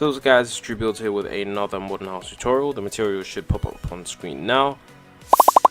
So guys, it's TrueBuild here with another modern house tutorial. The material should pop up on screen now.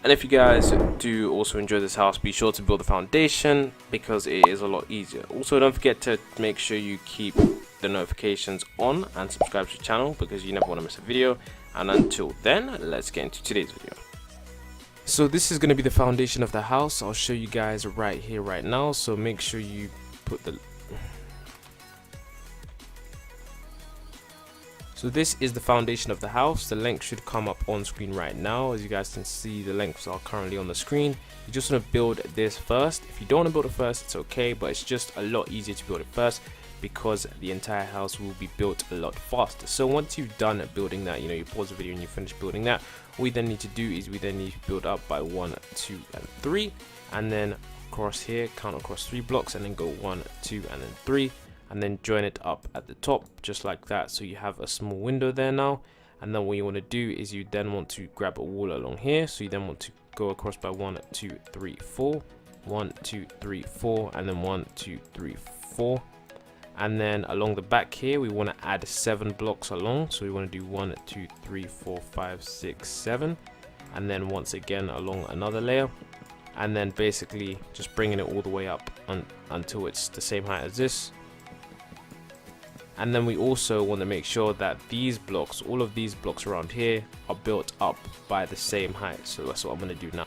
And if you guys do also enjoy this house, be sure to build the foundation because it is a lot easier. Also, don't forget to make sure you keep the notifications on and subscribe to the channel because you never want to miss a video. And until then, let's get into today's video. So this is going to be the foundation of the house. I'll show you guys right here, right now. So make sure you put the... So this is the foundation of the house. The length should come up on screen right now. As you guys can see, the lengths are currently on the screen. You just want to build this first. If you don't want to build it first, it's okay, but it's just a lot easier to build it first because the entire house will be built a lot faster. So once you've done building that, you pause the video and you finish building that, what we then need to do is we then need to build up by 1, 2, and 3, and then across here, count across 3 blocks, and then go 1, 2, and then 3. And then join it up at the top just like that, so you have a small window there now. And then what you want to do is you then want to grab a wall along here, so you then want to go across by 1, 2, 3, 4, 1, 2, 3, 4, and then 1, 2, 3, 4. And then along the back here we want to add 7 blocks along, so we want to do 1, 2, 3, 4, 5, 6, 7, and then once again along another layer, and then basically just bringing it all the way up until it's the same height as this. And then we also want to make sure that these blocks, all of these blocks around here, are built up by the same height. So that's what I'm going to do now.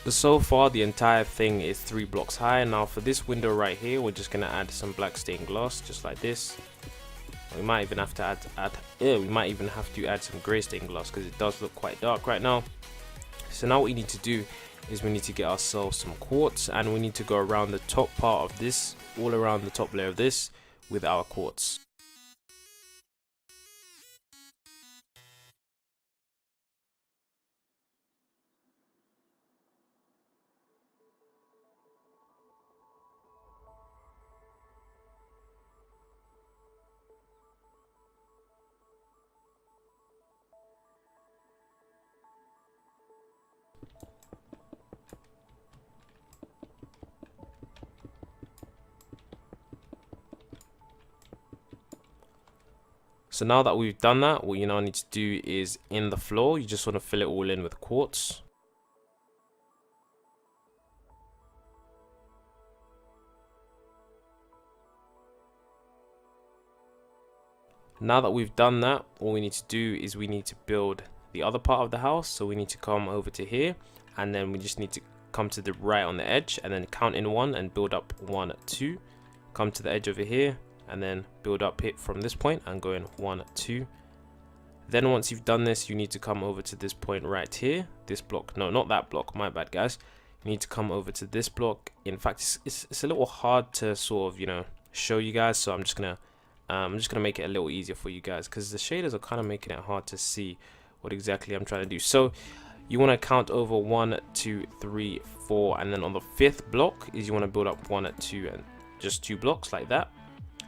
So far the entire thing is 3 blocks high. Now for this window right here, we're just going to add some black stained glass just like this. We might even have to add some grey stained glass because it does look quite dark right now. So now what we need to do is we need to get ourselves some quartz, and we need to go around the top part of this, all around the top layer of this with our quartz. So now that we've done that, what you now need to do is in the floor, you just want to fill it all in with quartz. Now that we've done that, all we need to do is we need to build the other part of the house. So we need to come over to here, and then we just need to come to the right on the edge and then count in 1 and build up 1, 2. Come to the edge over here and then build up it from this point and go in 1, 2. Then once you've done this, you need to come over to this point right here, this block. No, not that block, my bad guys. You need to come over to this block. In fact, it's a little hard to sort of show you guys, so I'm just gonna make it a little easier for you guys because the shaders are kind of making it hard to see what exactly I'm trying to do. So you want to count over 1, 2, 3, 4, and then on the 5th block is you want to build up 1, 2, and just 2 blocks like that.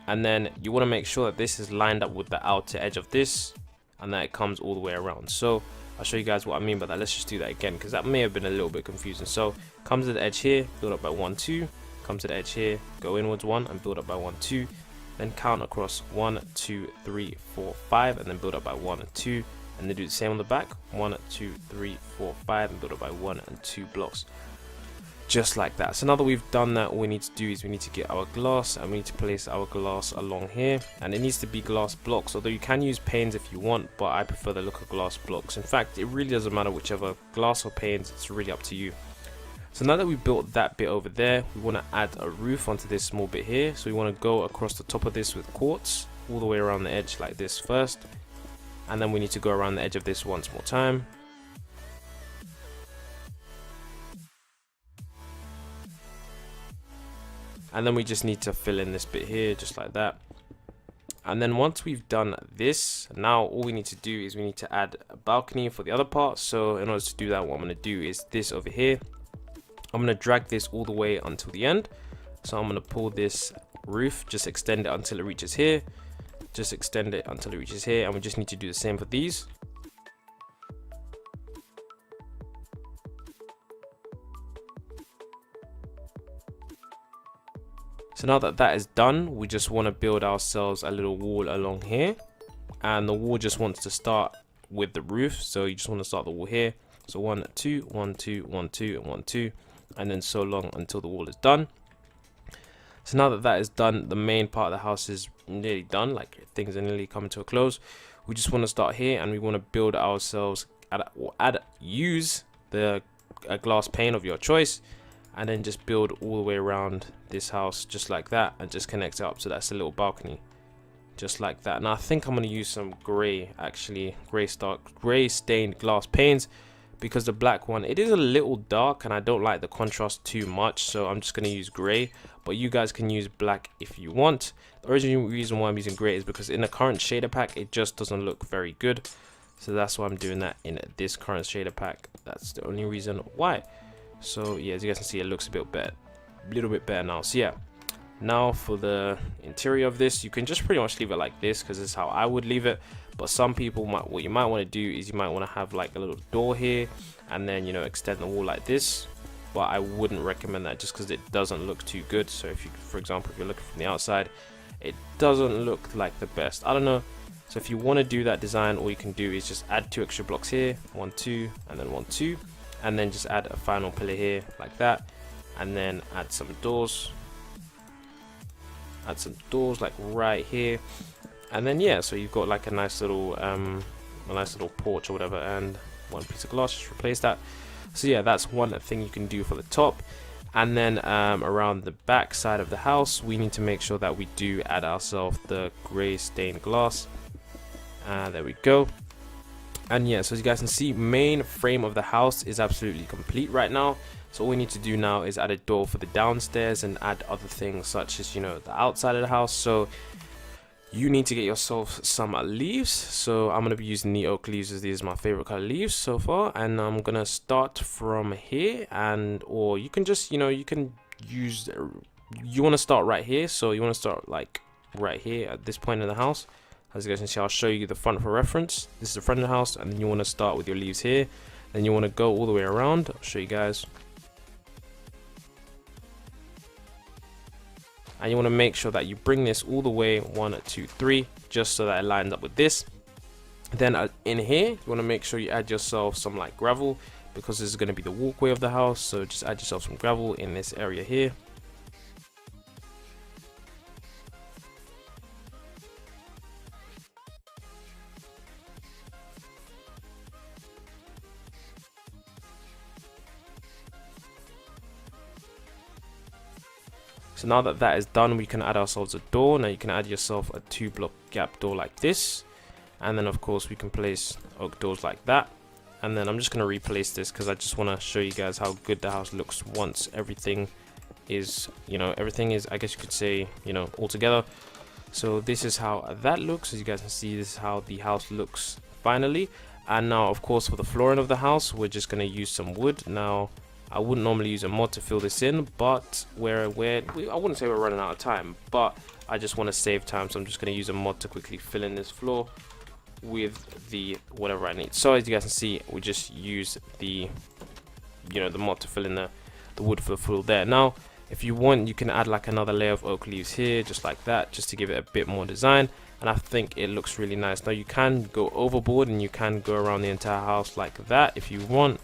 And then you want to make sure that this is lined up with the outer edge of this and that it comes all the way around. So I'll show you guys what I mean by that. Let's just do that again because that may have been a little bit confusing. So come to the edge here, build up by 1, 2, come to the edge here, go inwards 1 and build up by 1, 2, then count across 1, 2, 3, 4, 5, and then build up by 1 and 2, and then do the same on the back, 1, 2, 3, 4, 5, and build up by 1 and 2 blocks. Just like that. So now that we've done that, all we need to do is we need to get our glass, and we need to place our glass along here, and it needs to be glass blocks, although you can use panes if you want, but I prefer the look of glass blocks. In fact, it really doesn't matter whichever, glass or panes, it's really up to you. So now that we built that bit over there, we want to add a roof onto this small bit here. So we want to go across the top of this with quartz all the way around the edge like this first, and then we need to go around the edge of this once more time. And then we just need to fill in this bit here just like that. And then once we've done this, now all we need to do is we need to add a balcony for the other part. So in order to do that, what I'm going to do is this over here. I'm going to drag this all the way until the end. So I'm going to pull this roof, just extend it until it reaches here. Just extend it until it reaches here, and we just need to do the same for these. So now that that is done, we just want to build ourselves a little wall along here, and the wall just wants to start with the roof. So you just want to start the wall here. So 1 2 1 2 1 2 and 1 2, and then so long until the wall is done. So now that that is done, the main part of the house is nearly done, like things are nearly coming to a close. We just want to start here, and we want to build ourselves use the glass pane of your choice, and then just build all the way around this house just like that, and just connect it up. So that's a little balcony just like that. Now I think I'm going to use some gray, actually gray stained glass panes, because the black one, it is a little dark and I don't like the contrast too much, so I'm just going to use gray, but you guys can use black if you want. The original reason why I'm using gray is because in the current shader pack it just doesn't look very good, so that's why I'm doing that in this current shader pack. That's the only reason why. So yeah, as you guys can see, it looks a bit better, a little bit better now. So yeah, now for the interior of this, you can just pretty much leave it like this because this is how I would leave it. But some people what you might want to do is you might want to have like a little door here, and then, you know, extend the wall like this. But I wouldn't recommend that just because it doesn't look too good. So if you, for example, if you're looking from the outside, it doesn't look like the best. I don't know. So if you want to do that design, all you can do is just add 2 extra blocks here, 1 2 and then 1 2, and then just add a final pillar here like that, and then add some doors. Add some doors like right here, and then yeah, so you've got like a nice little porch or whatever, and 1 piece of glass, just replace that. So yeah, that's one thing you can do for the top. And then around the back side of the house, we need to make sure that we do add ourselves the gray stained glass. There we go. And yeah, so as you guys can see, main frame of the house is absolutely complete right now. So all we need to do now is add a door for the downstairs and add other things such as, you know, the outside of the house. So you need to get yourself some leaves. So I'm going to be using the oak leaves, as these are my favorite color leaves so far. And I'm going to start from here, and or you can just, you know, you can use, you want to start right here. So you want to start like right here at this point in the house. As you guys can see, I'll show you the front for reference. This is the front of the house, and then you want to start with your leaves here. Then you want to go all the way around. I'll show you guys. And you want to make sure that you bring this all the way 1 2 3, just so that it lines up with this. Then in here, you want to make sure you add yourself some like gravel, because this is going to be the walkway of the house. So just add yourself some gravel in this area here. So now that that is done, we can add ourselves a door. Now you can add yourself a 2-block gap door like this, and then of course we can place oak doors like that. And then I'm just going to replace this because I just want to show you guys how good the house looks once everything is, you know, everything is, I guess you could say, you know, all together. So this is how that looks. As you guys can see, this is how the house looks finally. And now of course for the flooring of the house, we're just going to use some wood. Now I wouldn't normally use a mod to fill this in, but I wouldn't say we're running out of time, but I just want to save time, so I'm just going to use a mod to quickly fill in this floor with the whatever I need. So as you guys can see, we just use the, you know, the mod to fill in the wood for the floor there. Now if you want, you can add like another layer of oak leaves here, just like that, just to give it a bit more design, and I think it looks really nice. Now you can go overboard and you can go around the entire house like that if you want.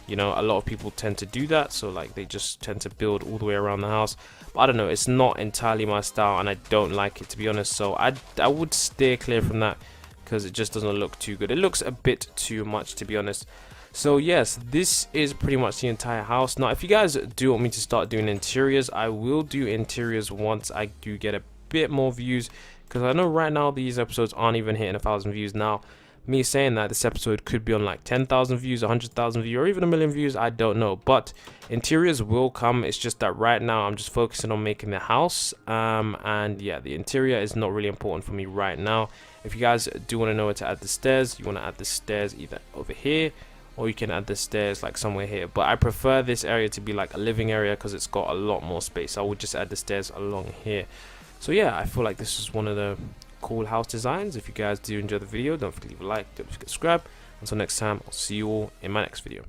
You know, a lot of people tend to do that, so like they just tend to build all the way around the house. But I don't know, it's not entirely my style, and I don't like it, to be honest. So I would steer clear from that because it just doesn't look too good. It looks a bit too much, to be honest. So yes, this is pretty much the entire house. Now if you guys do want me to start doing interiors, I will do interiors once I do get a bit more views, because I know right now these episodes aren't even hitting 1,000 views. Now me saying that, this episode could be on like 10,000 views, 100,000 views, or even 1,000,000 views, I don't know. But interiors will come. It's just that right now I'm just focusing on making the house, and yeah, the interior is not really important for me right now. If you guys do want to know where to add the stairs, you want to add the stairs either over here, or you can add the stairs like somewhere here. But I prefer this area to be like a living area because it's got a lot more space. I would just add the stairs along here. So yeah, I feel like this is one of the cool house designs. If you guys do enjoy the video, don't forget to leave a like, don't forget to subscribe. Until next time, I'll see you all in my next video.